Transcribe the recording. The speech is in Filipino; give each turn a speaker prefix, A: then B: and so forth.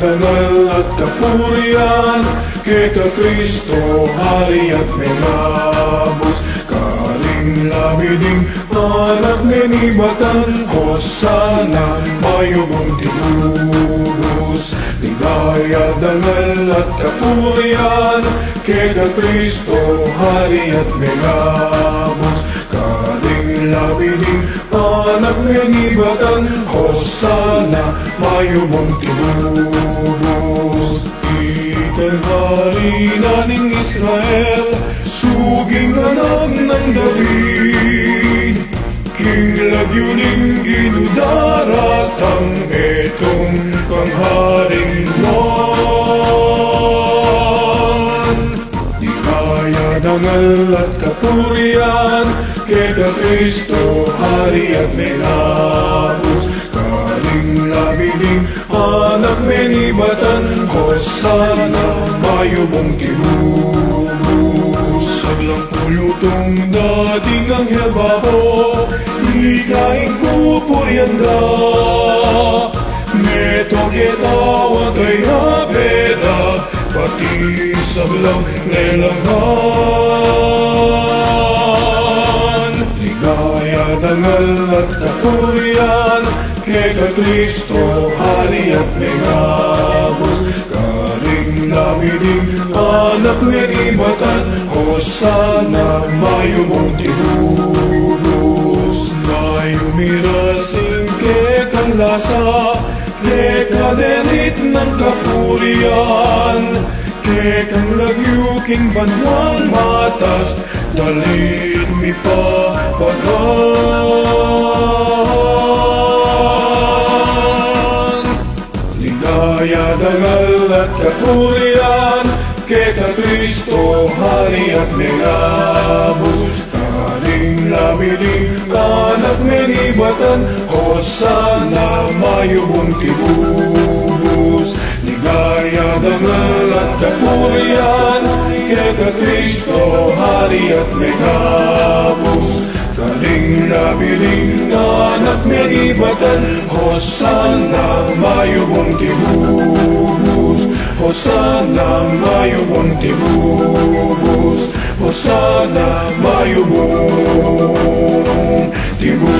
A: dangal at kapurian, kay Kristo hari at menabos. Karing labiding anak nenibatan, Hosana mayubong tinubos. Ligaya dangal at kapurian, kay Kristo hari at menabos. Karing labiding anak nenibatan, Hosana mayubong tinubos. Hari naning Israel, suging anak ng David, king lagyuning ginudaratang etong kang haring man. Di kaya dangal at kapurian, kay Kristo hari at menabos. Karing labiding anak menibatan, Hosana mayubong tinubos. Saglang pulutong dating ang helbaho, ikaing kupurianda. Neto ketawa kay Abeda, pati sablang lelangan. Ligaya dangal at kapurian, kay Kristo hari at menabos. Karing labiding anak menibatan, Hosana mayubong tinubos. Mayumirasing kay kang lasa, kay kadenit ng kapurian, kay kang lagyuking banwang matas, dalit mi pa pagkan. Ligaya dangal at kapurian, kay Kristo hari at menabos. Karing labiding anak menibatan, Hosana mayubong tinubos. Ligaya dangal at kapurian, kay Kristo hari at menabos. Karing labiding anak menibatan, Hosana mayubong tinubos. Hosana mayubong tinubos. Hosana mayubong tinubos.